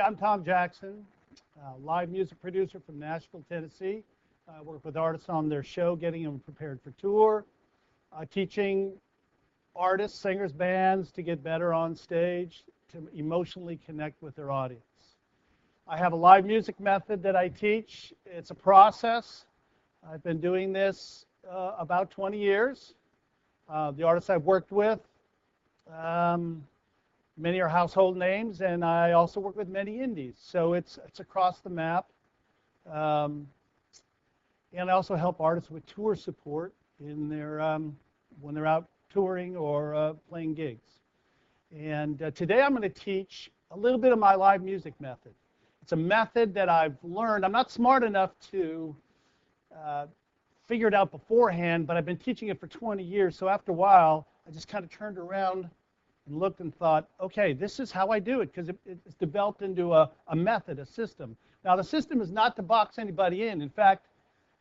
I'm Tom Jackson, live music producer from Nashville, Tennessee. I work with artists on their show, getting them prepared for tour, teaching artists, singers, bands to get better on stage, to emotionally connect with their audience. I have a live music method that I teach. It's a process. I've been doing this about 20 years. The artists I've worked with, many are household names, and I also work with many indies. So it's across the map. And I also help artists with tour support in their when they're out touring or playing gigs. And today I'm going to teach a little bit of my live music method. It's a method that I've learned. I'm not smart enough to figure it out beforehand, but I've been teaching it for 20 years. So after a while, I just kind of turned around and looked and thought, okay, this is how I do it, because it's developed into a method, a system. Now, the system is not to box anybody in. In fact,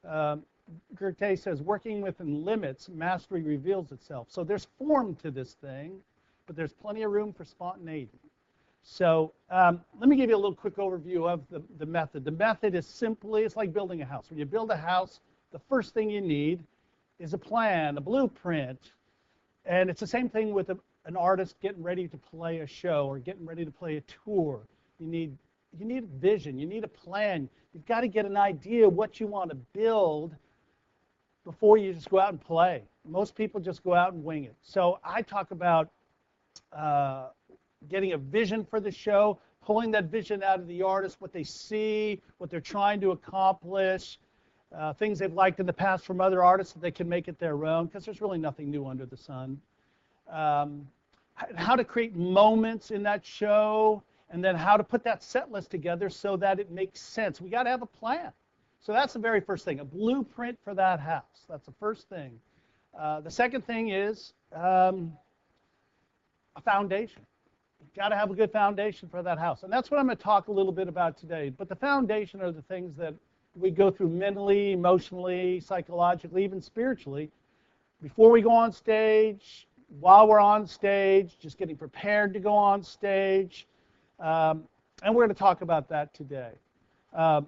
Goethe says, working within limits, mastery reveals itself. So there's form to this thing, but there's plenty of room for spontaneity. So let me give you a little quick overview of the method. The method is simply, it's like building a house. When you build a house, the first thing you need is a plan, a blueprint. And it's the same thing with an artist getting ready to play a show or getting ready to play a tour. You need a vision. You need a plan. You've got to get an idea of what you want to build before you just go out and play. Most people just go out and wing it. So I talk about getting a vision for the show, pulling that vision out of the artist, what they see, what they're trying to accomplish, things they've liked in the past from other artists that they can make it their own, because there's really nothing new under the sun. How to create moments in that show, and then how to put that set list together so that it makes sense. We got to have a plan. So that's the very first thing, a blueprint for that house. That's the first thing. The second thing is a foundation. You've got to have a good foundation for that house. And that's what I'm going to talk a little bit about today. But the foundation are the things that we go through mentally, emotionally, psychologically, even spiritually, before we go on stage, while we're on stage, just getting prepared to go on stage. And we're going to talk about that today. The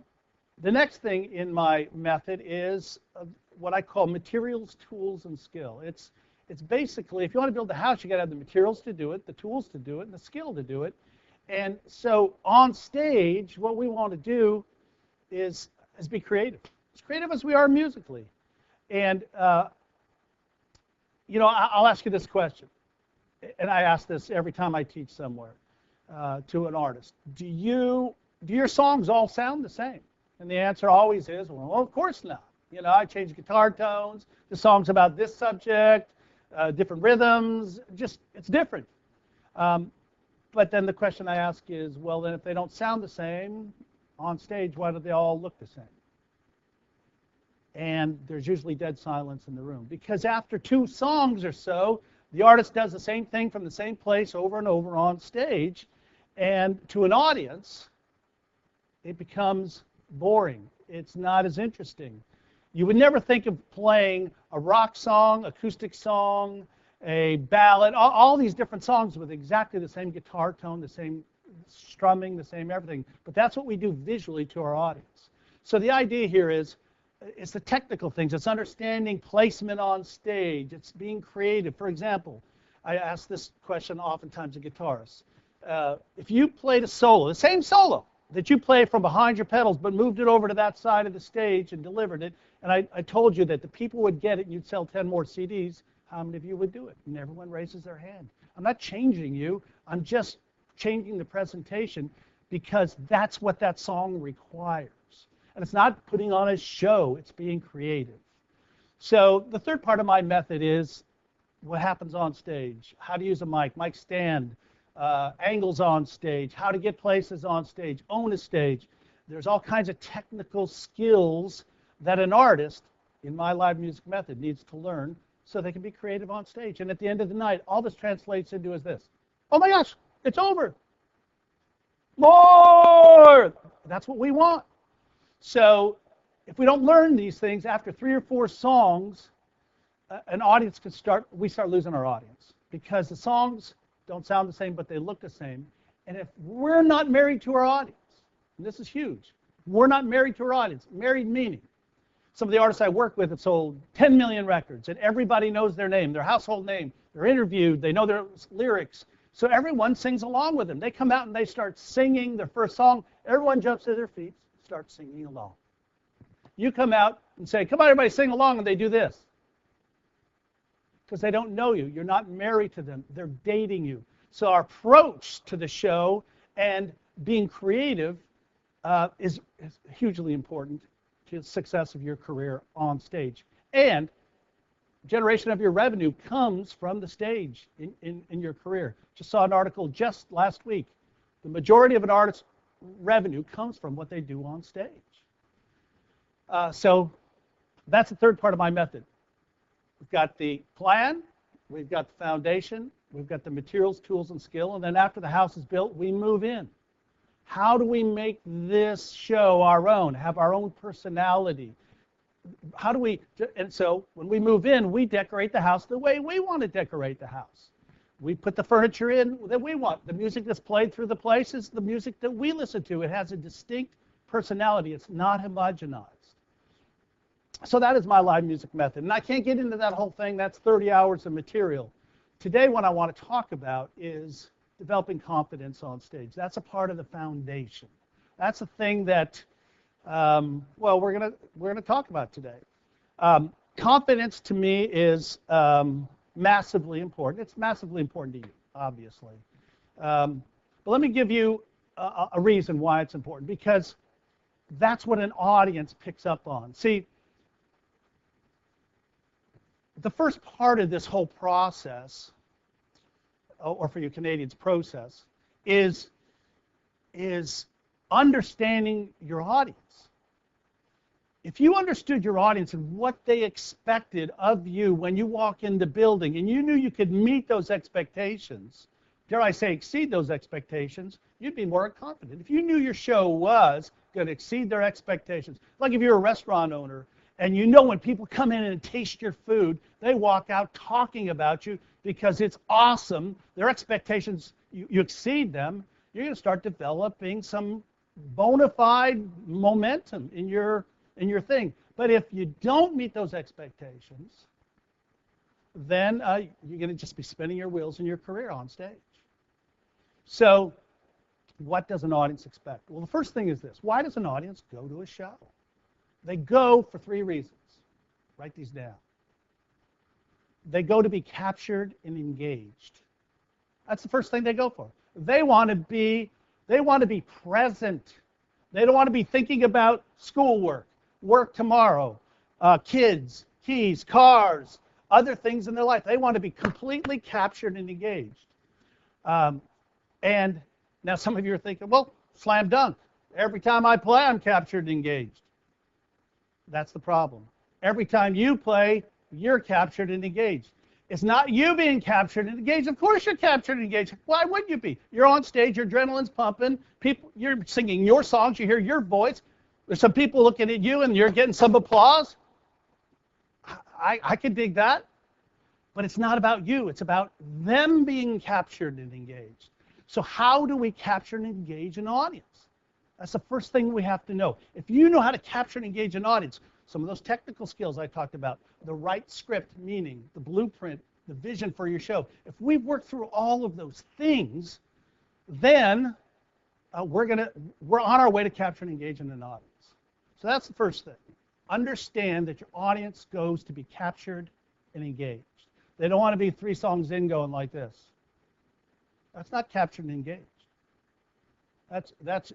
next thing in my method is what I call materials, tools, and skill. It's basically, if you want to build a house, you got to have the materials to do it, the tools to do it, and the skill to do it. And so on stage, what we want to do is be creative. As creative as we are musically. And you know, I'll ask you this question, and I ask this every time I teach somewhere to an artist. Do your songs all sound the same? And the answer always is, well, of course not. You know, I change guitar tones. The song's about this subject, different rhythms. Just, it's different. But then the question I ask is, well, then if they don't sound the same on stage, why do they all look the same? And there's usually dead silence in the room. Because after 2 songs or so, the artist does the same thing from the same place over and over on stage. And to an audience, it becomes boring. It's not as interesting. You would never think of playing a rock song, acoustic song, a ballad, all these different songs with exactly the same guitar tone, the same strumming, the same everything. But that's what we do visually to our audience. So the idea here is, it's the technical things. It's understanding placement on stage. It's being creative. For example, I ask this question oftentimes to guitarists. If you played a solo, the same solo that you play from behind your pedals, but moved it over to that side of the stage and delivered it, and I told you that the people would get it and you'd sell 10 more CDs, how many of you would do it? And everyone raises their hand. I'm not changing you. I'm just changing the presentation because that's what that song requires. And it's not putting on a show, it's being creative. So the third part of my method is what happens on stage, how to use a mic stand, angles on stage, how to get places on stage, own a stage. There's all kinds of technical skills that an artist, in my live music method, needs to learn so they can be creative on stage. And at the end of the night, all this translates into is this. Oh my gosh, it's over. More! That's what we want. So if we don't learn these things after 3 or 4 songs, an audience we start losing our audience because the songs don't sound the same, but they look the same. And if we're not married to our audience, and this is huge, we're not married to our audience. Married meaning, some of the artists I work with have sold 10 million records, and everybody knows their name, their household name. They're interviewed, they know their lyrics. So everyone sings along with them. They come out and they start singing their first song. Everyone jumps to their feet, starts singing along. You come out and say, come on, everybody, sing along, and they do this. Because they don't know you. You're not married to them. They're dating you. So our approach to the show and being creative is hugely important to the success of your career on stage. And generation of your revenue comes from the stage in your career. Just saw an article just last week. The majority of an artist's revenue comes from what they do on stage. So that's the third part of my method. We've got the plan, we've got the foundation, we've got the materials, tools, and skill, and then after the house is built, we move in. How do we make this show our own, have our own personality? How do we, and so when we move in, we decorate the house the way we want to decorate the house. We put the furniture in that we want. The music that's played through the place is the music that we listen to. It has a distinct personality. It's not homogenized. So that is my live music method. And I can't get into that whole thing. That's 30 hours of material. Today, what I want to talk about is developing confidence on stage. That's a part of the foundation. That's a thing that, well, we're gonna talk about today. Confidence to me is massively important. It's massively important to you, obviously. But let me give you a reason why it's important. Because that's what an audience picks up on. See, the first part of this whole process, or for you Canadians, process, is understanding your audience. If you understood your audience and what they expected of you when you walk in the building, and you knew you could meet those expectations, dare I say exceed those expectations, you'd be more confident. If you knew your show was going to exceed their expectations, like if you're a restaurant owner, and you know when people come in and taste your food, they walk out talking about you because it's awesome. Their expectations, you exceed them. You're going to start developing some bona fide momentum in your thing. But if you don't meet those expectations, then you're going to just be spinning your wheels in your career on stage. So what does an audience expect? Well, the first thing is this. Why does an audience go to a show? They go for three reasons. Write these down. They go to be captured and engaged. That's the first thing they go for. They want to be present. They don't want to be thinking about schoolwork, work tomorrow, kids, keys, cars, other things in their life. They want to be completely captured and engaged. And now some of you are thinking, well, slam dunk. Every time I play, I'm captured and engaged. That's the problem. Every time you play, you're captured and engaged. It's not you being captured and engaged. Of course you're captured and engaged. Why wouldn't you be? You're on stage, your adrenaline's pumping, you're singing your songs, you hear your voice. There's some people looking at you and you're getting some applause. I could dig that. But it's not about you. It's about them being captured and engaged. So how do we capture and engage an audience? That's the first thing we have to know. If you know how to capture and engage an audience, some of those technical skills I talked about, the right script, meaning the blueprint, the vision for your show, if we've worked through all of those things, then we're on our way to capture and engage an audience. So that's the first thing. Understand that your audience goes to be captured and engaged. They don't want to be 3 songs in going like this. That's not captured and engaged.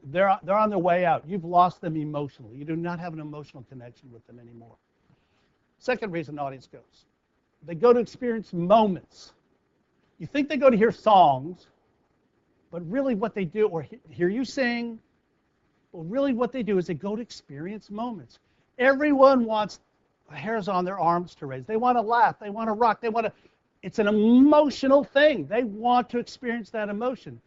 They're on their way out. You've lost them emotionally. You do not have an emotional connection with them anymore. Second reason the audience goes. They go to experience moments. You think they go to hear songs, but really what they do, or hear you sing, well, really what they do is they go to experience moments. Everyone wants hairs on their arms to raise. They want to laugh. They want to rock. It's an emotional thing. They want to experience that emotion.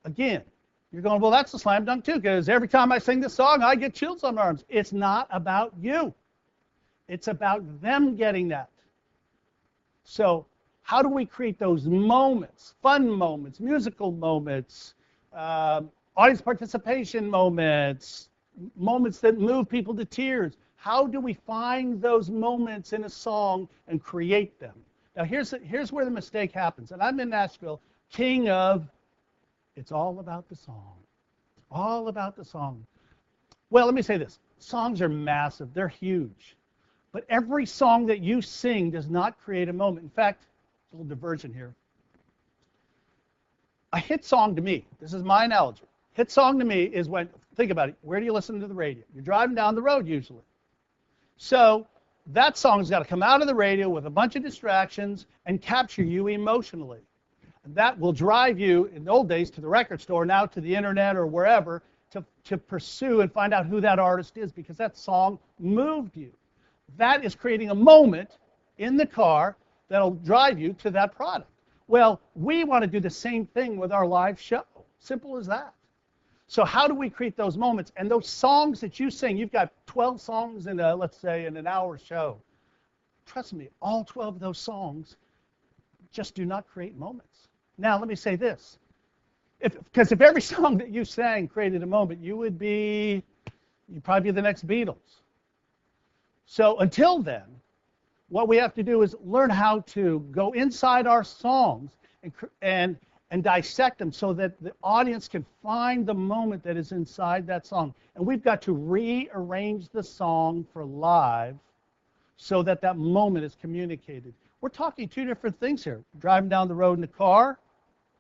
Again, you're going, well, that's a slam dunk too, because every time I sing this song, I get chills on my arms. It's not about you. It's about them getting that. So how do we create those moments, fun moments, musical moments, audience participation moments, moments that move people to tears. How do we find those moments in a song and create them? Now, here's where the mistake happens. And I'm in Nashville, king of, it's all about the song. All about the song. Well, let me say this. Songs are massive. They're huge. But every song that you sing does not create a moment. In fact, a little diversion here. A hit song to me, this is my analogy. Hit song to me is when, think about it, where do you listen to the radio? You're driving down the road usually. So that song's got to come out of the radio with a bunch of distractions and capture you emotionally. And that will drive you, in the old days, to the record store, now to the internet or wherever, to pursue and find out who that artist is because that song moved you. That is creating a moment in the car that'll drive you to that product. Well, we want to do the same thing with our live show. Simple as that. So how do we create those moments? And those songs that you sing, you've got 12 songs in a, let's say, in an hour show. Trust me, all 12 of those songs just do not create moments. Now, let me say this. Because if every song that you sang created a moment, you'd probably be the next Beatles. So until then, what we have to do is learn how to go inside our songs and dissect them so that the audience can find the moment that is inside that song. And we've got to rearrange the song for live so that that moment is communicated. We're talking two different things here. Driving down the road in the car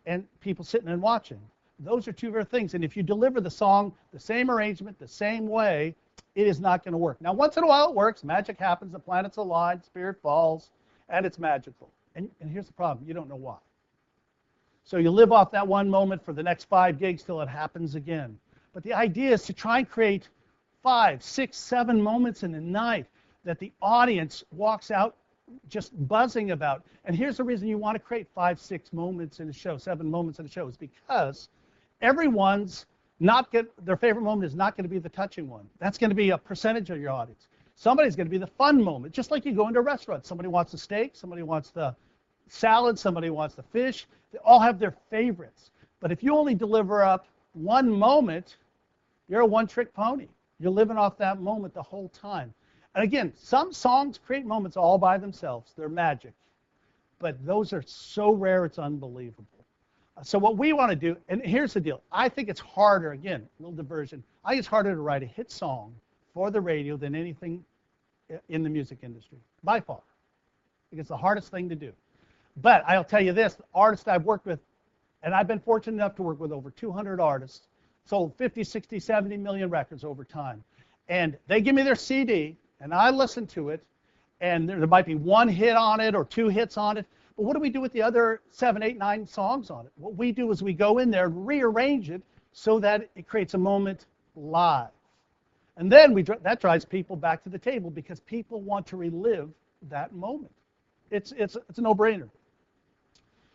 and people sitting and watching. Those are two different things. And if you deliver the song the same arrangement, the same way, it is not going to work. Now, once in a while it works. Magic happens. The planets align. Spirit falls. And it's magical. And here's the problem. You don't know why. So you live off that one moment for the next 5 gigs till it happens again. But the idea is to try and create 5, 6, 7 moments in the night that the audience walks out just buzzing about. And here's the reason you want to create 5, 6 moments in a show, 7 moments in a show, is because everyone's their favorite moment is not going to be the touching one. That's going to be a percentage of your audience. Somebody's going to be the fun moment, just like you go into a restaurant. Somebody wants the steak, somebody wants the salad, somebody wants the fish. They all have their favorites. But if you only deliver up one moment, you're a one-trick pony. You're living off that moment the whole time. And again, some songs create moments all by themselves. They're magic. But those are so rare, it's unbelievable. So what we want to do, and here's the deal. I think it's harder, again, a little diversion. I think it's harder to write a hit song for the radio than anything in the music industry, by far. I think it's the hardest thing to do. But I'll tell you this, the artists I've worked with, and I've been fortunate enough to work with over 200 artists, sold 50, 60, 70 million records over time. And they give me their CD, and I listen to it, and there might be one hit on it or 2 hits on it. But what do we do with the other 7, 8, 9 songs on it? What we do is we go in there and rearrange it so that it creates a moment live. And then that drives people back to the table because people want to relive that moment. It's a no-brainer.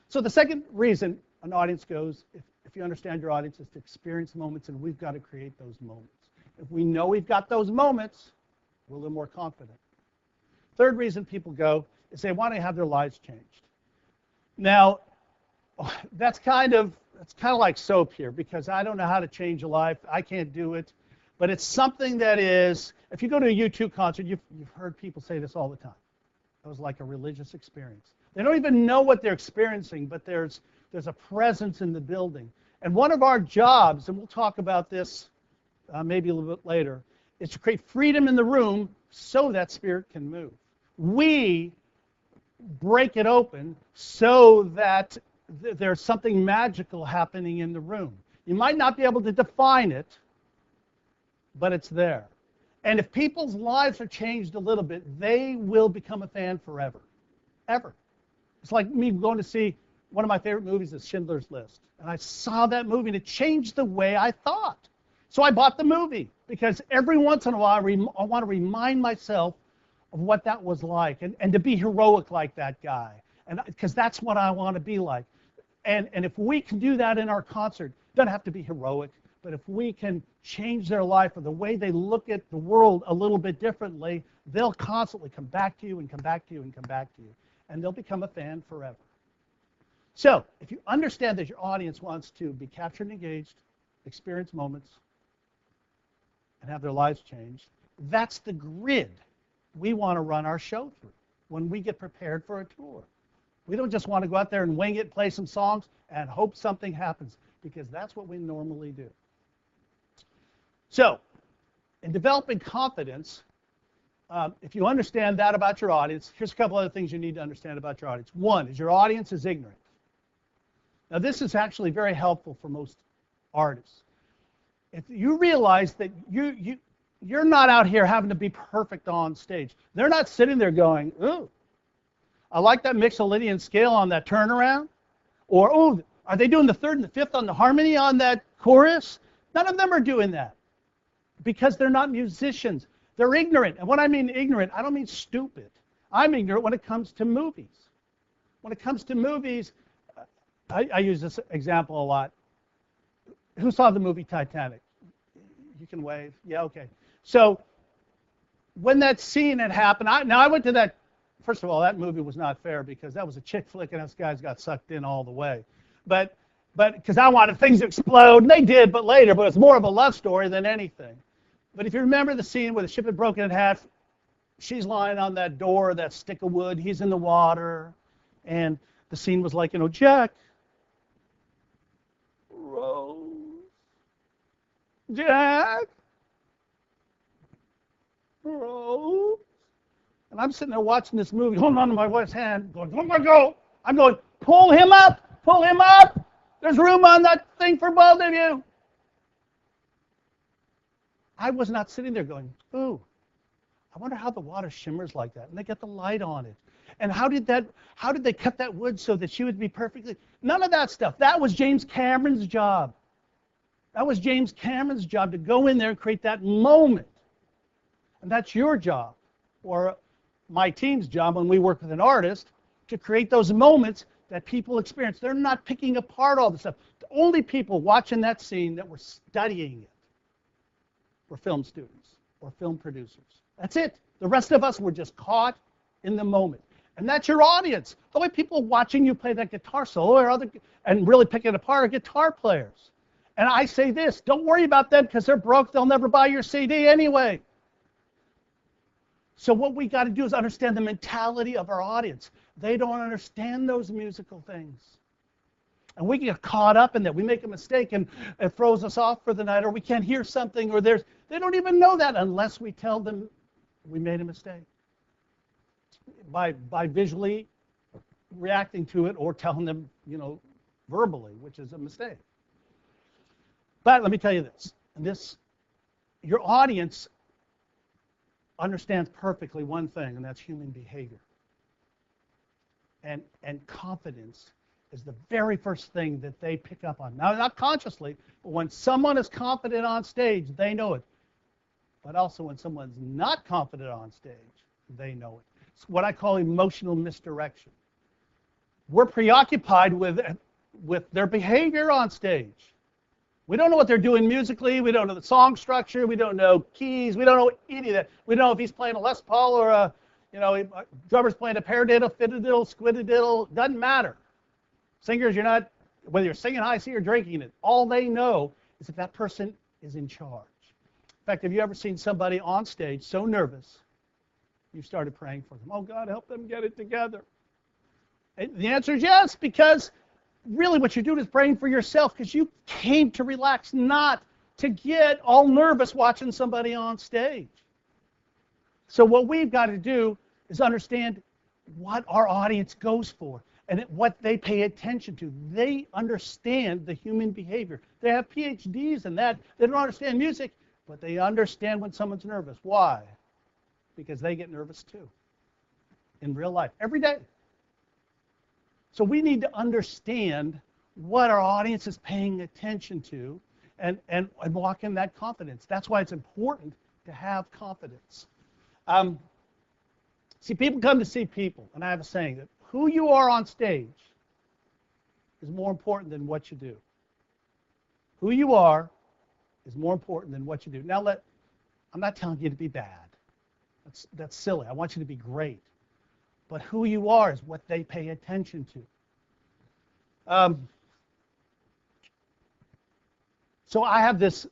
So the second reason an audience goes, if you understand your audience, is to experience moments, and we've got to create those moments. If we know we've got those moments, we're a little more confident. Third reason people go is they want to have their lives changed. Now, that's kind of like soap here because I don't know how to change a life. I can't do it. But it's something that is, if you go to a U2 concert, you've heard people say this all the time. It was like a religious experience. They don't even know what they're experiencing, but there's a presence in the building. And one of our jobs, and we'll talk about this maybe a little bit later, is to create freedom in the room so that spirit can move. We break it open so that there's something magical happening in the room. You might not be able to define it, but it's there. And if people's lives are changed a little bit, they will become a fan forever. Ever. It's like me going to see one of my favorite movies is Schindler's List. And I saw that movie and it changed the way I thought. So I bought the movie because every once in a while I want to remind myself of what that was like and to be heroic like that guy. And because that's what I want to be like. And if we can do that in our concert, it doesn't have to be heroic, but if we can change their life or the way they look at the world a little bit differently, they'll constantly come back to you and come back to you and come back to you. And they'll become a fan forever. So if you understand that your audience wants to be captured and engaged, experience moments, and have their lives changed, that's the grid we want to run our show through when we get prepared for a tour. We don't just want to go out there and wing it, play some songs, and hope something happens, because that's what we normally do. So, in developing confidence, if you understand that about your audience, here's a couple other things you need to understand about your audience. One is your audience is ignorant. Now, this is actually very helpful for most artists. If you realize that you're not out here having to be perfect on stage. They're not sitting there going, ooh, I like that Mixolydian scale on that turnaround. Or, oh, are they doing the third and the fifth on the harmony on that chorus? None of them are doing that because they're not musicians. They're ignorant. And when I mean ignorant, I don't mean stupid. I'm ignorant when it comes to movies. When it comes to movies, I use this example a lot. Who saw the movie Titanic? You can wave. Yeah, okay. So when that scene had happened, I went to that. First of all, that movie was not fair because that was a chick flick and those guys got sucked in all the way. But because I wanted things to explode, and they did, but later. But it's more of a love story than anything. But if you remember the scene where the ship had broken in half, she's lying on that door, that stick of wood, he's in the water, and the scene was like, Jack, Rose, Jack, Rose. And I'm sitting there watching this movie, holding on to my wife's hand, going, oh my God. I'm going, pull him up. There's room on that thing for both of you. I was not sitting there going, ooh, I wonder how the water shimmers like that. And they get the light on it. And how did they cut that wood so that she would be perfectly, none of that stuff. That was James Cameron's job. That was James Cameron's job to go in there and create that moment. And that's your job, or my team's job when we work with an artist, to create those moments that people experience. They're not picking apart all the stuff. The only people watching that scene that were studying it were film students or film producers. That's it. The rest of us were just caught in the moment. And that's your audience. The only people watching you play that guitar solo and really picking it apart are guitar players. And I say this, don't worry about them because they're broke. They'll never buy your CD anyway. So what we got to do is understand the mentality of our audience. They don't understand those musical things. And we get caught up in that. We make a mistake and it throws us off for the night, or we can't hear something, or they don't even know that unless we tell them we made a mistake. By visually reacting to it or telling them, verbally, which is a mistake. But let me tell you this. Your audience understands perfectly one thing, and that's human behavior. And confidence is the very first thing that they pick up on. Now, not consciously, but when someone is confident on stage, they know it. But also when someone's not confident on stage, they know it. It's what I call emotional misdirection. We're preoccupied with their behavior on stage. We don't know what they're doing musically. We don't know the song structure. We don't know keys. We don't know any of that. We don't know if he's playing a Les Paul or a drummer's playing a paradiddle, fiddle-diddle, squid-a-diddle. Doesn't matter. Singers, whether you're singing high C or drinking it, all they know is if that person is in charge. In fact, have you ever seen somebody on stage so nervous, you started praying for them? Oh, God, help them get it together. And the answer is yes, because really what you're doing is praying for yourself, because you came to relax, not to get all nervous watching somebody on stage. So what we've got to do is understand what our audience goes for and what they pay attention to. They understand the human behavior. They have PhDs in that. They don't understand music, but they understand when someone's nervous. Why? Because they get nervous too in real life, every day. So we need to understand what our audience is paying attention to and walk in that confidence. That's why it's important to have confidence. See, people come to see people, and I have a saying that who you are on stage is more important than what you do. Who you are is more important than what you do. Now, I'm not telling you to be bad. That's silly. I want you to be great. But who you are is what they pay attention to. Um, so I have this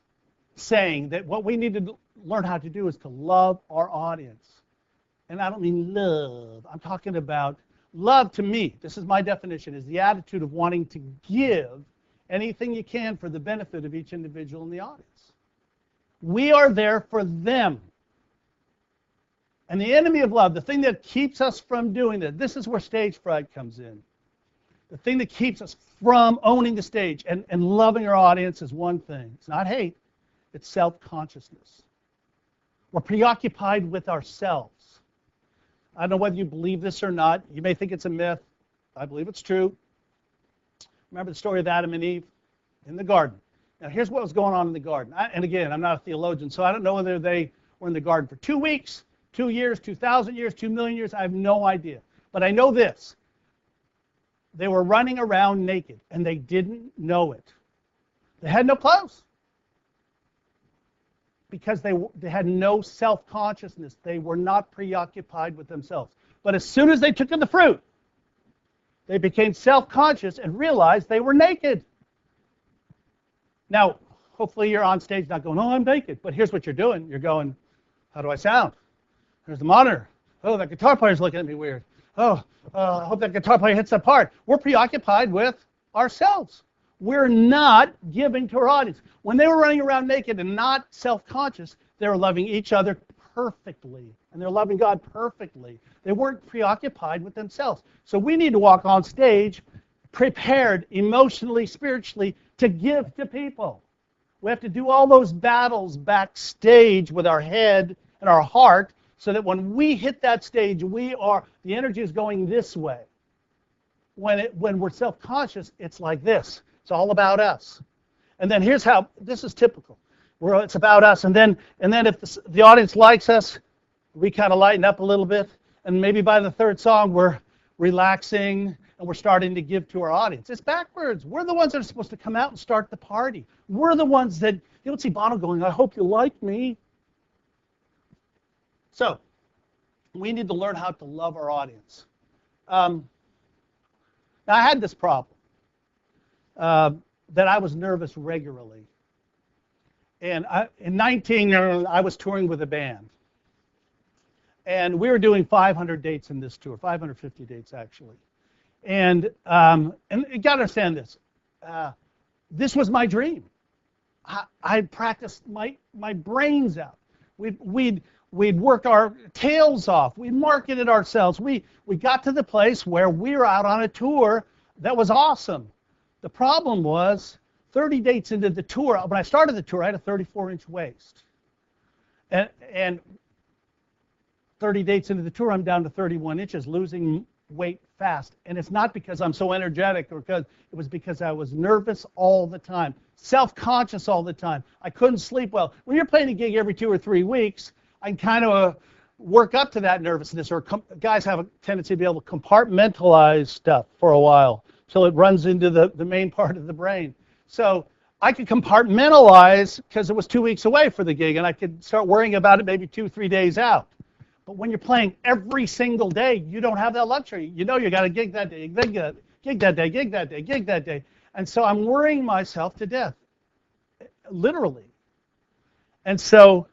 saying that what we need to learn how to do is to love our audience. And I don't mean love. I'm talking about love to me. This is my definition, is the attitude of wanting to give anything you can for the benefit of each individual in the audience. We are there for them. And the enemy of love, the thing that keeps us from doing that, this is where stage fright comes in. The thing that keeps us from owning the stage and loving our audience is one thing. It's not hate, it's self-consciousness. We're preoccupied with ourselves. I don't know whether you believe this or not. You may think it's a myth. I believe it's true. Remember the story of Adam and Eve in the garden. Now, here's what was going on in the garden. And again, I'm not a theologian, so I don't know whether they were in the garden for 2 weeks, 2 years, 2,000 years, 2 million years. I have no idea. But I know this. They were running around naked, and they didn't know it. They had no clothes because they had no self-consciousness. They were not preoccupied with themselves. But as soon as they took in the fruit, they became self-conscious and realized they were naked. Now, hopefully you're on stage not going, oh, I'm naked. But here's what you're doing. You're going, how do I sound? There's the monitor. Oh, that guitar player's looking at me weird. Oh, I hope that guitar player hits that part. We're preoccupied with ourselves. We're not giving to our audience. When they were running around naked and not self-conscious, they were loving each other perfectly. And they're loving God perfectly. They weren't preoccupied with themselves. So we need to walk on stage prepared emotionally, spiritually, to give to people. We have to do all those battles backstage with our head and our heart so that when we hit that stage, the energy is going this way. When we're self-conscious, it's like this. It's all about us. And then here's how, this is typical. It's about us. And then if the audience likes us, we kind of lighten up a little bit. And maybe by the third song, we're relaxing and we're starting to give to our audience. It's backwards. We're the ones that are supposed to come out and start the party. We're the ones that, you don't see Bono going, I hope you like me. So, we need to learn how to love our audience. Now, I had this problem that I was nervous regularly. And in 19, I was touring with a band. And we were doing 500 dates in this tour, 550 dates actually. And you got to understand this. This was my dream. I practiced my brains out. We'd work our tails off. We marketed ourselves. We got to the place where we were out on a tour that was awesome. The problem was 30 dates into the tour. When I started the tour, I had a 34-inch waist. And 30 dates into the tour, I'm down to 31 inches, losing weight fast. And it's not because I'm so energetic or because it was because I was nervous all the time, self-conscious all the time. I couldn't sleep well. When you're playing a gig every 2 or 3 weeks, I can kind of work up to that nervousness, or guys have a tendency to be able to compartmentalize stuff for a while till it runs into the main part of the brain. So I could compartmentalize because it was 2 weeks away for the gig, and I could start worrying about it maybe 2-3 days out. But when you're playing every single day, you don't have that luxury. You know you got a gig that day, gig that day, gig that day, gig that day. And so I'm worrying myself to death, literally. And so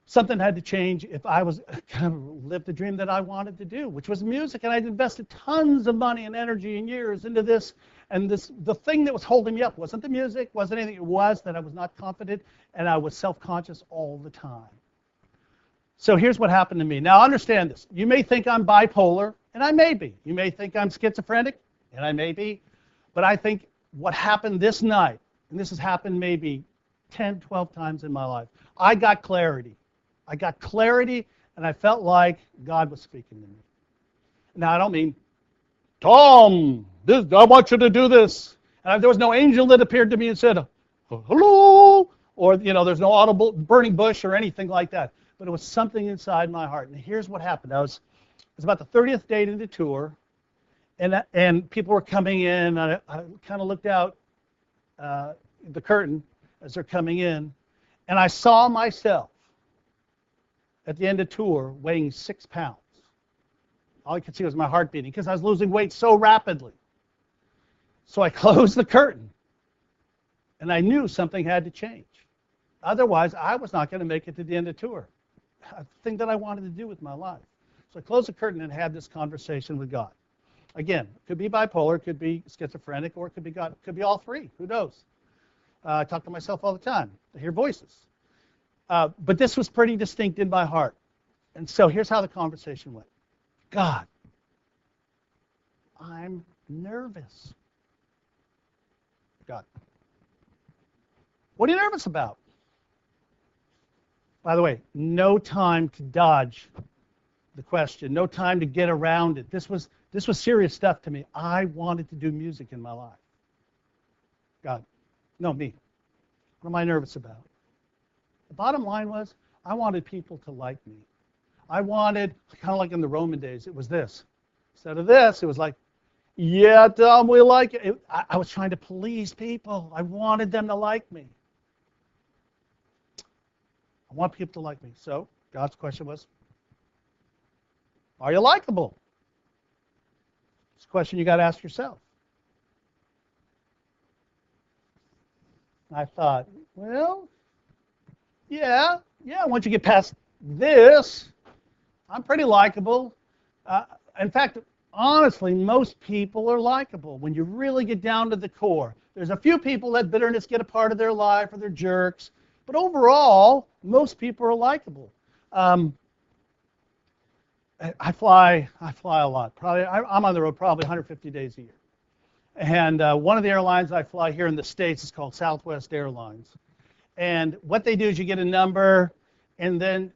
something had to change if I was kind of live the dream that I wanted to do, which was music. And I'd invested tons of money and energy and years into this. And the thing that was holding me up wasn't the music, wasn't anything. It was that I was not confident and I was self-conscious all the time. So here's what happened to me. Now understand this. You may think I'm bipolar, and I may be. You may think I'm schizophrenic, and I may be. But I think what happened this night, and this has happened maybe 10, 12 times in my life, I got clarity. I got clarity, and I felt like God was speaking to me. Now, I don't mean, Tom, I want you to do this. And there was no angel that appeared to me and said, hello, or, there's no audible burning bush or anything like that. But it was something inside my heart. And here's what happened. It was about the 30th date in the tour, and people were coming in. I kind of looked out the curtain as they're coming in, and I saw myself at the end of tour weighing 6 pounds. All I could see was my heart beating because I was losing weight so rapidly. So I closed the curtain, and I knew something had to change. Otherwise, I was not going to make it to the end of the tour, a thing that I wanted to do with my life. So I closed the curtain and had this conversation with God. Again, it could be bipolar, it could be schizophrenic, or it could be God. It could be all three. Who knows? I talk to myself all the time. I hear voices. But this was pretty distinct in my heart. And so here's how the conversation went. God, I'm nervous. God, what are you nervous about? By the way, no time to dodge the question, no time to get around it. This was serious stuff to me. I wanted to do music in my life. God, no, me. What am I nervous about? The bottom line was, I wanted people to like me. I wanted, kind of like in the Roman days, it was this. Instead of this, it was like, yeah, Tom, we like it. I was trying to please people. I wanted them to like me. I want people to like me. So God's question was, are you likable? It's a question you got to ask yourself. I thought, well, yeah, once you get past this, I'm pretty likable. In fact, honestly, most people are likable when you really get down to the core. There's a few people that bitterness get a part of their life or they're jerks, but overall, most people are likable. I fly a lot. Probably I'm on the road probably 150 days a year. And one of the airlines I fly here in the States is called Southwest Airlines. And what they do is you get a number, and then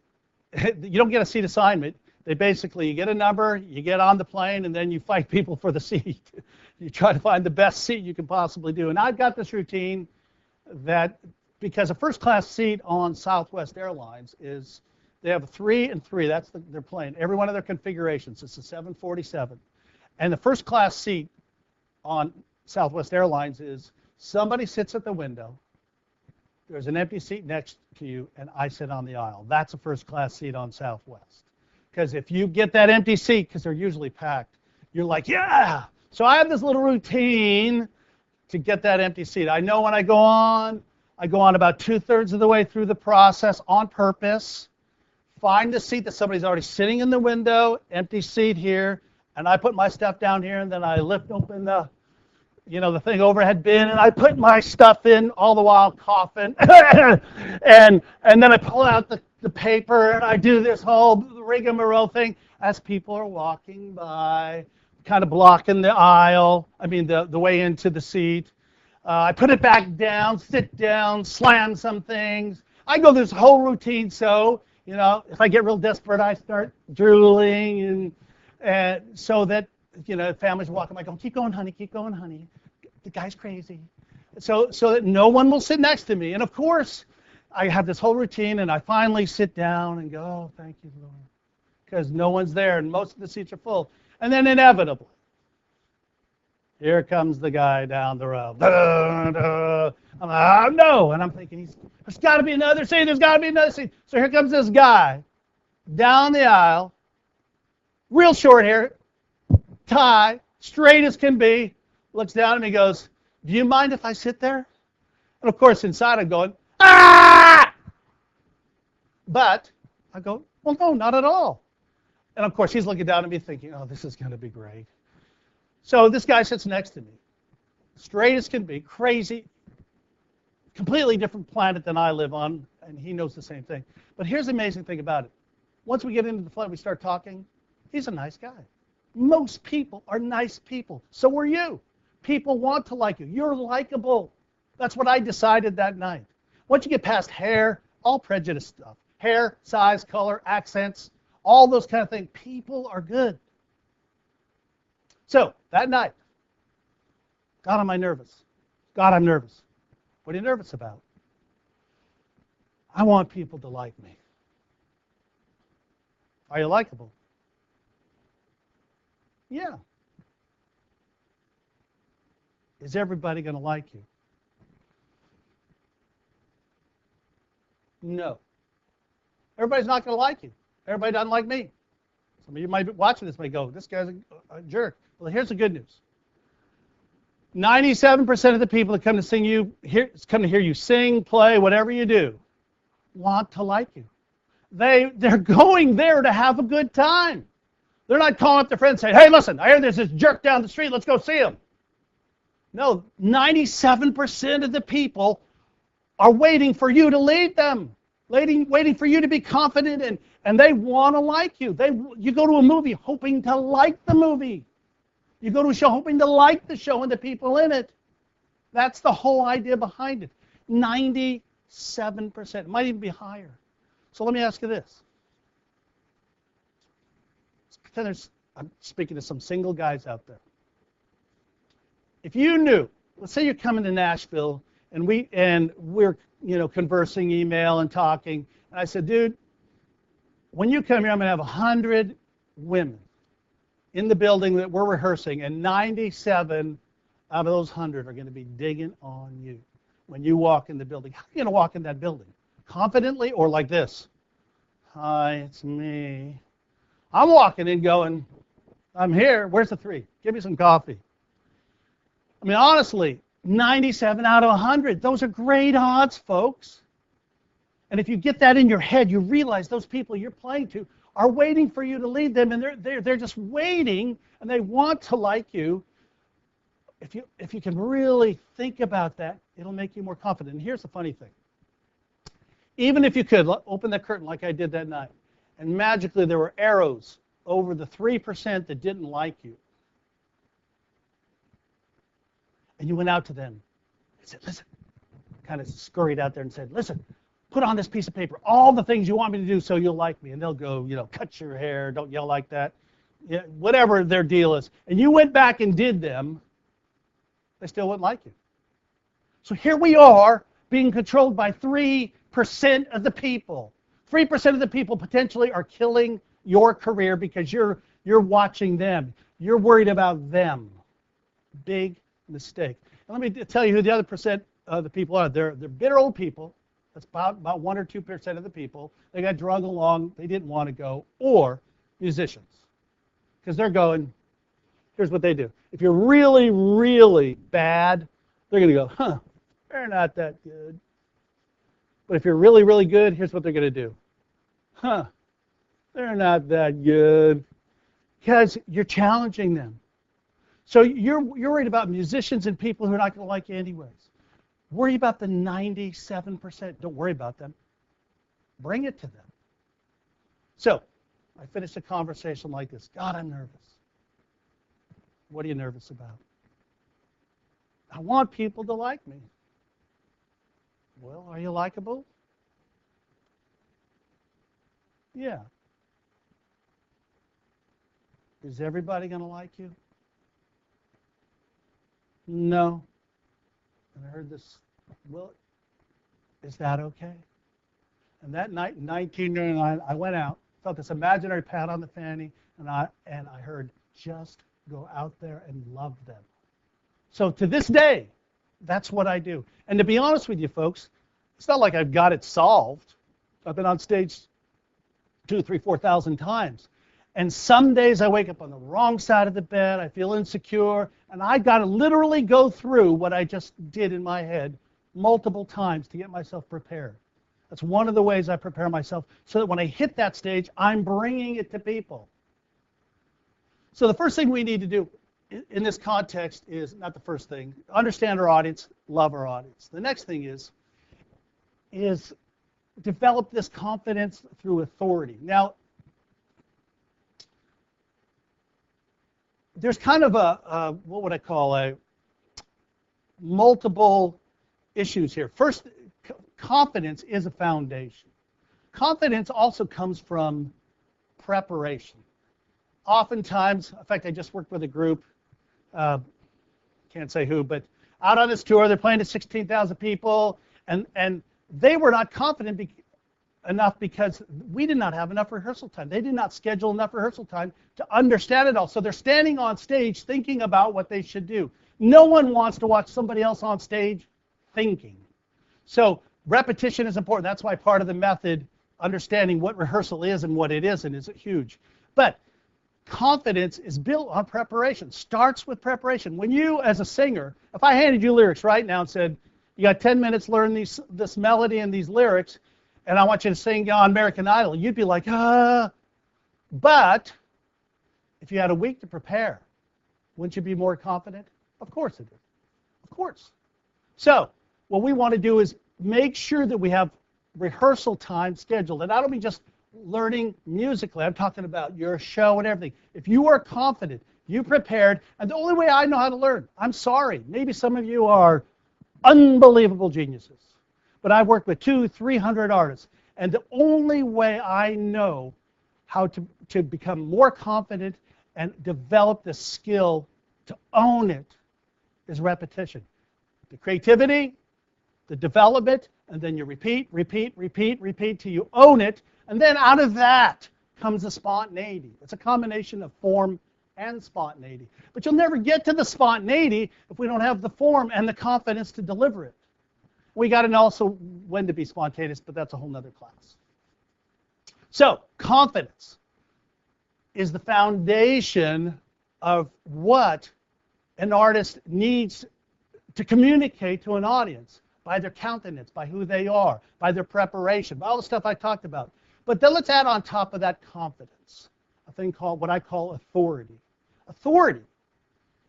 you don't get a seat assignment. They basically, you get a number, you get on the plane, and then you fight people for the seat. You try to find the best seat you can possibly do. And I've got this routine that, because a first-class seat on Southwest Airlines is, they have a 3 and 3. That's their plane. Every one of their configurations. It's a 747. And the first-class seat on Southwest Airlines is somebody sits at the window, there's an empty seat next to you, and I sit on the aisle. That's a first-class seat on Southwest. Because if you get that empty seat, because they're usually packed, you're like, yeah! So I have this little routine to get that empty seat. I know when I go on about 2/3 of the way through the process on purpose, find the seat that somebody's already sitting in the window, empty seat here, and I put my stuff down here, and then I lift open the thing overhead bin, and I put my stuff in, all the while coughing, and then I pull out the paper, and I do this whole rigmarole thing as people are walking by, kind of blocking the aisle, the way into the seat. I put it back down, sit down, slam some things. I go this whole routine, so, if I get real desperate, I start drooling, and so that, families walking by going, keep going, honey, the guy's crazy. So that no one will sit next to me. And of course, I have this whole routine, and I finally sit down and go, oh, thank you, Lord, because no one's there, and most of the seats are full. And then inevitably, here comes the guy down the row. I'm like, oh, no. And I'm thinking, there's got to be another seat. So here comes this guy down the aisle, real short hair, tie, straight as can be, looks down at me and goes, do you mind if I sit there? And of course, inside I'm going, ah! But I go, well, no, not at all. And of course, he's looking down at me thinking, oh, this is going to be great. So this guy sits next to me, straight as can be, crazy, completely different planet than I live on, and he knows the same thing. But here's the amazing thing about it. Once we get into the flight, we start talking, he's a nice guy. Most people are nice people. So are you. People want to like you. You're likable. That's what I decided that night. Once you get past hair, all prejudice stuff, hair, size, color, accents, all those kind of things, people are good. So that night, God, am I nervous? God, I'm nervous. What are you nervous about? I want people to like me. Are you likable? Yeah. Is everybody going to like you? No. Everybody's not going to like you. Everybody doesn't like me. Some of you might be watching this may go, this guy's a jerk. Well, here's the good news. 97% of the people that come to hear you sing, play, whatever you do, want to like you. They're going there to have a good time. They're not calling up their friends saying, hey, listen, I hear there's this jerk down the street, let's go see him. No, 97% of the people are waiting for you to lead them, waiting for you to be confident, and they want to like you. You go to a movie hoping to like the movie. You go to a show hoping to like the show and the people in it. That's the whole idea behind it. 97%. It might even be higher. So let me ask you this. I'm speaking to some single guys out there. If you knew, let's say you're coming to Nashville and we're conversing, email and talking, and I said, dude, when you come here, I'm going to have 100 women in the building that we're rehearsing, and 97 out of those 100 are going to be digging on you when you walk in the building. How are you going to walk in that building? Confidently or like this? Hi, it's me. I'm walking in going, I'm here. Where's the 3? Give me some coffee. I mean, honestly, 97 out of 100. Those are great odds, folks. And if you get that in your head, you realize those people you're playing to are waiting for you to lead them, and they're just waiting, and they want to like you. If you can really think about that, it'll make you more confident. And here's the funny thing. Even if you could open that curtain like I did that night, and magically there were arrows over the 3% that didn't like you, and you went out to them and said, listen, kind of scurried out there and said, listen, put on this piece of paper all the things you want me to do so you'll like me. And they'll go, cut your hair, don't yell like that, whatever their deal is. And you went back and did them, they still wouldn't like you. So here we are being controlled by 3% of the people. 3% of the people potentially are killing your career because you're watching them. You're worried about them. Big mistake. And let me tell you who the other percent of the people are. They're bitter old people. That's about 1 or 2% of the people. They got drug along. They didn't want to go. Or musicians. Because they're going, here's what they do. If you're really, really bad, they're going to go, they're not that good. But if you're really, really good, here's what they're going to do. They're not that good. Because you're challenging them. So you're worried about musicians and people who are not going to like you anyways. Worry about the 97%. Don't worry about them. Bring it to them. So I finished a conversation like this. God, I'm nervous. What are you nervous about? I want people to like me. Well, are you likable? Yeah. Is everybody going to like you? No. And I heard this, well, is that okay? And that night in 1999, I went out, felt this imaginary pat on the fanny, and I heard, just go out there and love them. So to this day, that's what I do. And to be honest with you, folks, it's not like I've got it solved. I've been on stage 2,000, 3,000, 4,000 times. And some days I wake up on the wrong side of the bed, I feel insecure, and I got to literally go through what I just did in my head multiple times to get myself prepared. That's one of the ways I prepare myself so that when I hit that stage, I'm bringing it to people. So the first thing we need to do in this context is, not the first thing, understand our audience, love our audience. The next thing is develop this confidence through authority. Now, there's kind of what would I call multiple issues here. First, confidence is a foundation. Confidence also comes from preparation. Oftentimes, in fact, I just worked with a group, can't say who, but out on this tour, they're playing to 16,000 people, and they were not confident enough because we did not have enough rehearsal time. They did not schedule enough rehearsal time to understand it all. So they're standing on stage thinking about what they should do. No one wants to watch somebody else on stage thinking. So repetition is important. That's why part of the method, understanding what rehearsal is and what it isn't, is huge. But confidence is built on preparation, starts with preparation. When you, as a singer, if I handed you lyrics right now and said, you got 10 minutes, learn this melody and these lyrics, and I want you to sing on American Idol, you'd be like, ah. But if you had a week to prepare, wouldn't you be more confident? Of course it is. Of course. So what we want to do is make sure that we have rehearsal time scheduled. And I don't mean just learning musically. I'm talking about your show and everything. If you are confident, you prepared, and the only way I know how to learn, I'm sorry, maybe some of you are unbelievable geniuses, but I've worked with 200-300 artists, and the only way I know how to become more confident and develop the skill to own it is repetition. The creativity, the development, and then you repeat till you own it, and then out of that comes the spontaneity. It's a combination of form and spontaneity. But you'll never get to the spontaneity if we don't have the form and the confidence to deliver it. We got to know also when to be spontaneous, but that's a whole nother class. So, confidence is the foundation of what an artist needs to communicate to an audience by their countenance, by who they are, by their preparation, by all the stuff I talked about. But then let's add on top of that confidence a thing called what I call authority. Authority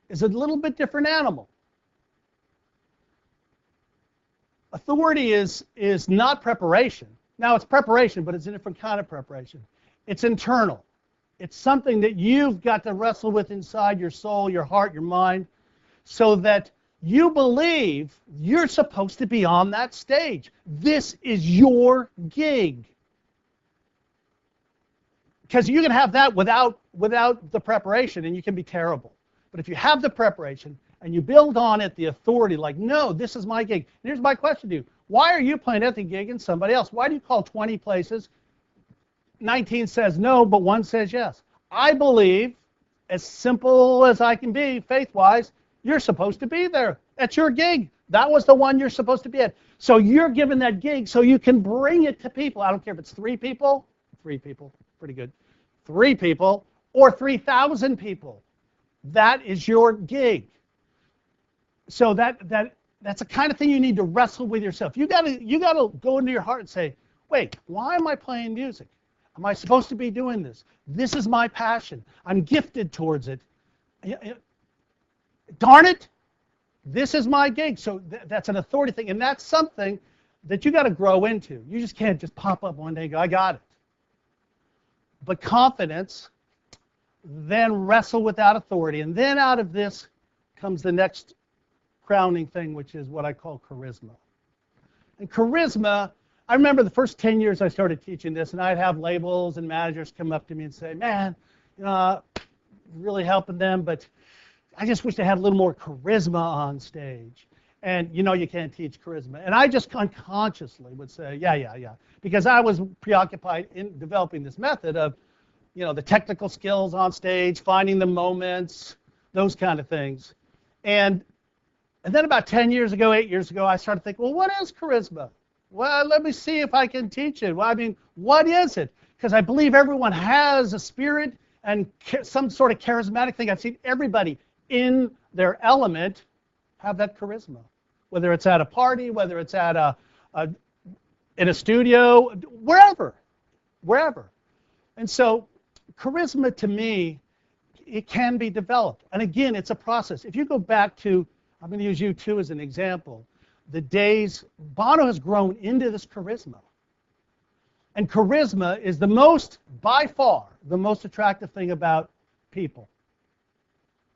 is a little bit different animal. Authority is not preparation. Now, it's preparation, but it's a different kind of preparation. It's internal. It's something that you've got to wrestle with inside your soul, your heart, your mind, so that you believe you're supposed to be on that stage. This is your gig. Because you can have that without the preparation, and you can be terrible. But if you have the preparation, and you build on it the authority, like, no, this is my gig. And here's my question to you. Why are you playing at the gig and somebody else? Why do you call 20 places? 19 says no, but 1 says yes. I believe, as simple as I can be, faith-wise, you're supposed to be there. That's your gig. That was the one you're supposed to be at. So you're given that gig so you can bring it to people. I don't care if it's 3 people, pretty good, 3 people, or 3,000 people. That is your gig. So that's the kind of thing you need to wrestle with yourself. You gotta go into your heart and say, wait, why am I playing music? Am I supposed to be doing this? This is my passion. I'm gifted towards it. Darn it, this is my gig. So that's an authority thing, and that's something that you got to grow into. You just can't just pop up one day and go, I got it. But confidence, then wrestle with that authority, and then out of this comes the next crowning thing, which is what I call charisma. And charisma, I remember the first 10 years I started teaching this, and I'd have labels and managers come up to me and say, man, really helping them, but I just wish they had a little more charisma on stage. And you can't teach charisma. And I just unconsciously would say, yeah, because I was preoccupied in developing this method of, the technical skills on stage, finding the moments, those kind of things. And then about 10 years ago, 8 years ago, I started thinking, well, what is charisma? Well, let me see if I can teach it. Well, I mean, what is it? Because I believe everyone has a spirit and some sort of charismatic thing. I've seen everybody in their element have that charisma, whether it's at a party, whether it's at in a studio, wherever. And so charisma, to me, it can be developed. And again, it's a process. If you go back to, I'm going to use U2 as an example, the days, Bono has grown into this charisma. And charisma is by far, the most attractive thing about people.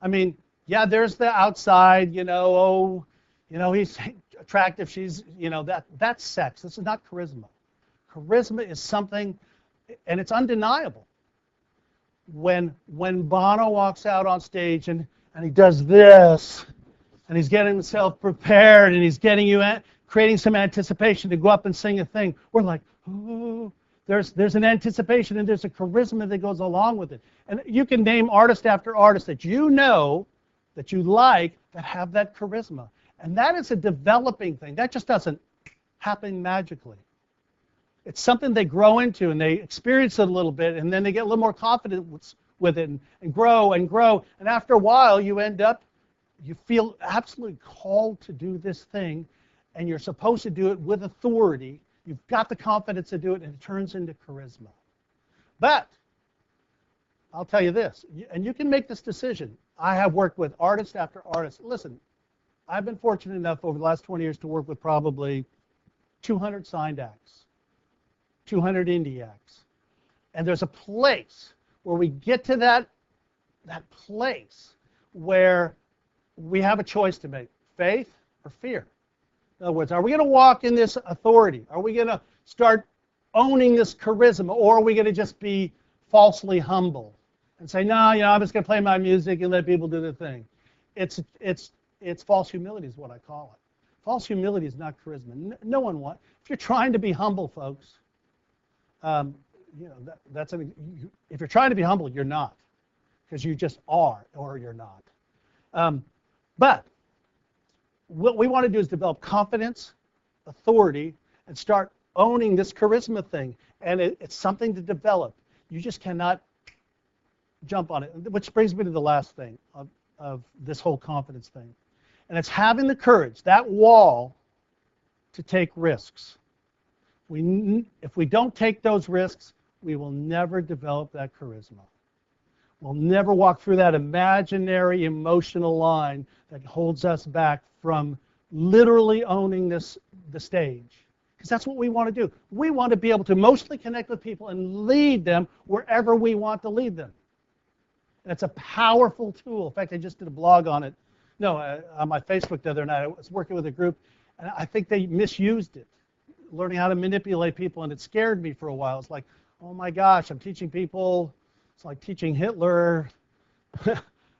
I mean, yeah, there's the outside, he's attractive, she's, that's sex. This is not charisma. Charisma is something, and it's undeniable. When Bono walks out on stage and he does this, and he's getting himself prepared, and he's getting you creating some anticipation to go up and sing a thing, we're like, oh, there's an anticipation and there's a charisma that goes along with it. And you can name artist after artist that you know, that you like, that have that charisma. And that is a developing thing. That just doesn't happen magically. It's something they grow into, and they experience it a little bit, and then they get a little more confident with it and grow and grow. And after a while, you feel absolutely called to do this thing, and you're supposed to do it with authority. You've got the confidence to do it, and it turns into charisma. But I'll tell you this, and you can make this decision. I have worked with artist after artist. Listen, I've been fortunate enough over the last 20 years to work with probably 200 signed acts, 200 indie acts. And there's a place where we get to that place where we have a choice to make, faith or fear. In other words, are we going to walk in this authority? Are we going to start owning this charisma, or are we going to just be falsely humble and say, no, I'm just going to play my music and let people do their thing? It's false humility is what I call it. False humility is not charisma. No one wants. If you're trying to be humble, folks, if you're trying to be humble, you're not, because you just are, or you're not. But what we want to do is develop confidence, authority, and start owning this charisma thing. And it's something to develop. You just cannot jump on it. Which brings me to the last thing of this whole confidence thing. And it's having the courage, that wall, to take risks. If we don't take those risks, we will never develop that charisma. We'll never walk through that imaginary emotional line that holds us back from literally owning the stage. Because that's what we want to do. We want to be able to emotionally connect with people and lead them wherever we want to lead them. And it's a powerful tool. In fact, I just did a blog on it. On my Facebook the other night. I was working with a group, and I think they misused it, learning how to manipulate people, and it scared me for a while. It's like, oh my gosh, I'm teaching people. It's like teaching Hitler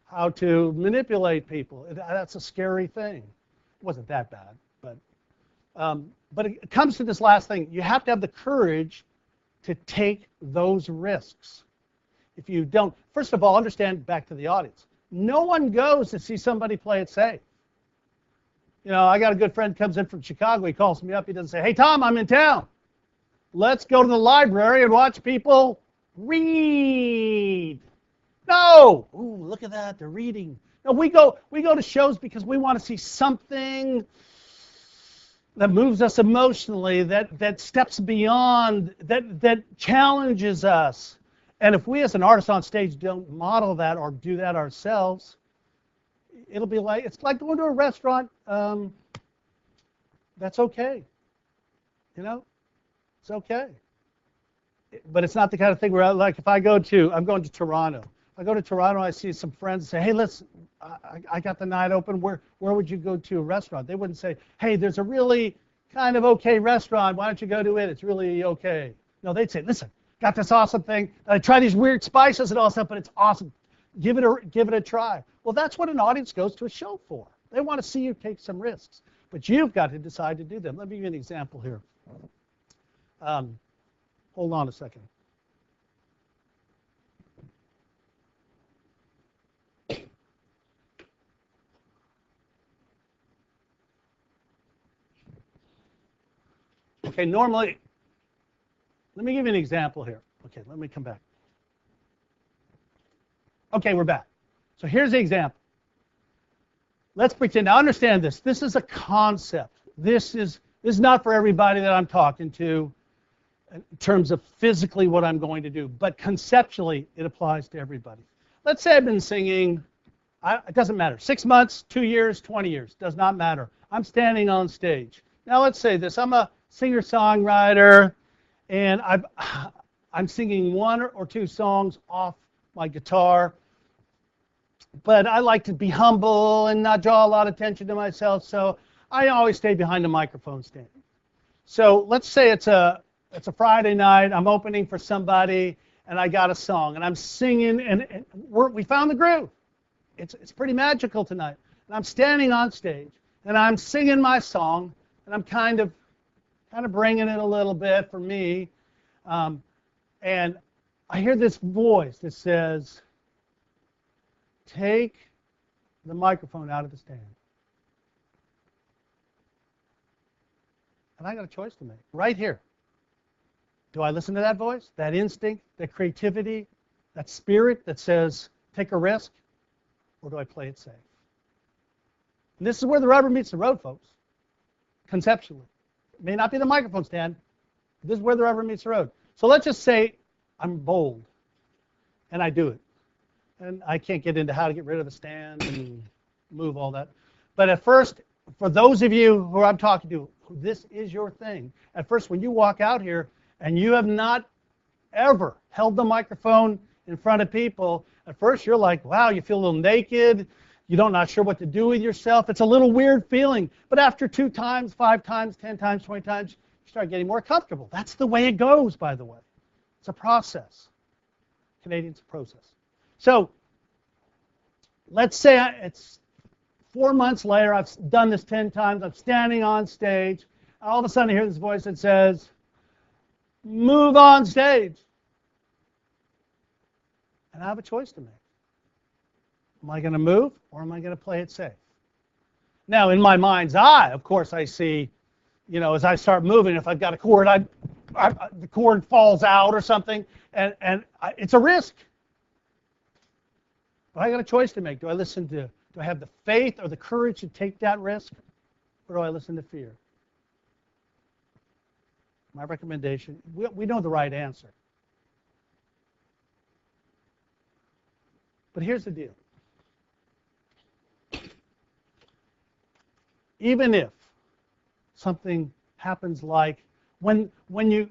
how to manipulate people. That's a scary thing. It wasn't that bad, but it comes to this last thing. You have to have the courage to take those risks. If you don't, first of all, understand, back to the audience, no one goes to see somebody play it safe. I got a good friend comes in from Chicago. He calls me up. He doesn't say, hey, Tom, I'm in town. Let's go to the library and watch people read. No. Ooh, look at that. They're reading. No, we go to shows because we want to see something that moves us emotionally, that steps beyond, that challenges us. And if we as an artist on stage don't model that or do that ourselves, it's like going to a restaurant. That's okay. It's okay. But it's not the kind of thing where, I'm going to Toronto. If I go to Toronto, I see some friends and say, hey, listen, I got the night open. Where would you go to a restaurant? They wouldn't say, hey, there's a really kind of okay restaurant. Why don't you go to it? It's really okay. No, they'd say, listen, got this awesome thing. I try these weird spices and all stuff, but it's awesome. Give it a try. Well, that's what an audience goes to a show for. They want to see you take some risks. But you've got to decide to do them. Let me give you an example here. Hold on a second. Okay, normally, let me give you an example here. Okay, let me come back. Okay, we're back. So here's the example. Let's pretend. Now understand this. This is a concept. This is not for everybody that I'm talking to in terms of physically what I'm going to do, but conceptually it applies to everybody. Let's say I've been singing, it doesn't matter, 6 months, 2 years, 20 years, does not matter. I'm standing on stage. Now let's say this. I'm a singer-songwriter, and I'm singing 1 or 2 songs off my guitar, but I like to be humble and not draw a lot of attention to myself, so I always stay behind the microphone stand. So let's say it's a Friday night, I'm opening for somebody, and I got a song, and I'm singing, and we found the groove. It's pretty magical tonight. And I'm standing on stage, and I'm singing my song, and I'm kind of bringing it a little bit for me, and I hear this voice that says, take the microphone out of the stand. And I got a choice to make right here. Do I listen to that voice, that instinct, that creativity, that spirit that says, take a risk, or do I play it safe? And this is where the rubber meets the road, folks, conceptually. It may not be the microphone stand, but this is where the rubber meets the road. So let's just say I'm bold, and I do it. And I can't get into how to get rid of the stand and move all that. But at first, for those of you who I'm talking to, this is your thing. At first, when you walk out here and you have not ever held the microphone in front of people, at first you're like, wow, you feel a little naked. You don't not sure what to do with yourself. It's a little weird feeling. But after 2 times, 5 times, 10 times, 20 times, you start getting more comfortable. That's the way it goes, by the way. It's a process. Canadian's a process. So let's say it's 4 months later, I've done this 10 times, I'm standing on stage, and all of a sudden I hear this voice that says, move on stage. And I have a choice to make. Am I going to move, or am I going to play it safe? Now, in my mind's eye, of course, I see, as I start moving, if I've got a cord, the cord falls out or something, and it's a risk. But I got a choice to make. Do I have the faith or the courage to take that risk, or do I listen to fear? My recommendation, we know the right answer. But here's the deal. Even if something happens like when you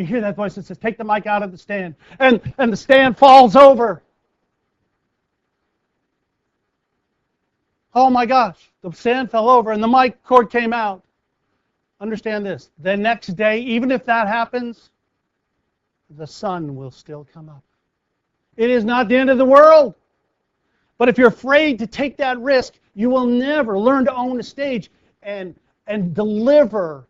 hear that voice that says, take the mic out of the stand, and the stand falls over. Oh my gosh, the stand fell over and the mic cord came out. Understand this. The next day, even if that happens, the sun will still come up. It is not the end of the world. But if you're afraid to take that risk, you will never learn to own a stage and deliver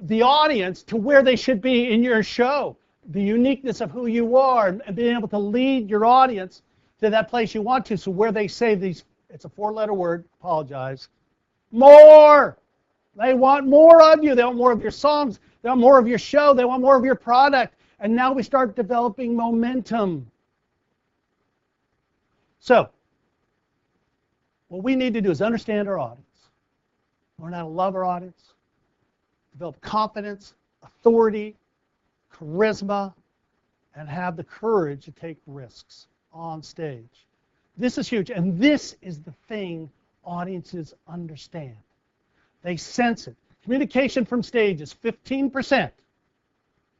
the audience to where they should be in your show. The uniqueness of who you are and being able to lead your audience to that place you want to. So where they say these, it's a 4-letter word, apologize, more. They want more of you. They want more of your songs. They want more of your show. They want more of your product. And now we start developing momentum. So, what we need to do is understand our audience, learn how to love our audience, develop confidence, authority, charisma, and have the courage to take risks on stage. This is huge, and this is the thing audiences understand. They sense it. Communication from stage is 15%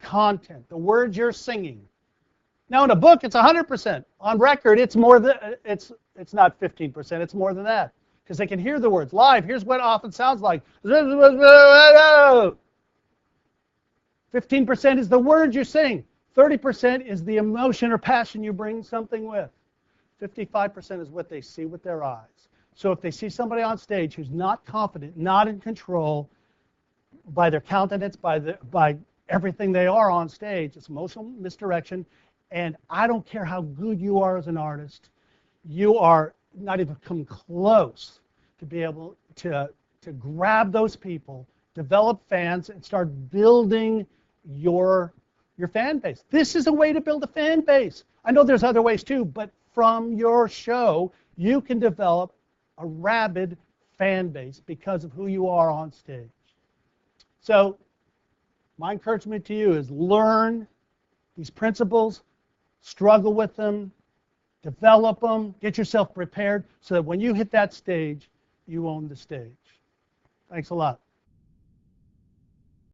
content, the words you're singing. Now in a book, it's 100%. On record, it's more than it's not 15%. It's more than that because they can hear the words live. Here's what it often sounds like. 15% is the words you sing. 30% is the emotion or passion you bring something with. 55% is what they see with their eyes. So if they see somebody on stage who's not confident, not in control, by their countenance, by everything they are on stage, it's emotional misdirection. And I don't care how good you are as an artist, you are not even come close to be able to grab those people, develop fans, and start building your fan base. This is a way to build a fan base. I know there's other ways too, but from your show, you can develop a rabid fan base because of who you are on stage. So my encouragement to you is learn these principles, struggle with them, develop them, get yourself prepared so that when you hit that stage, you own the stage. Thanks a lot.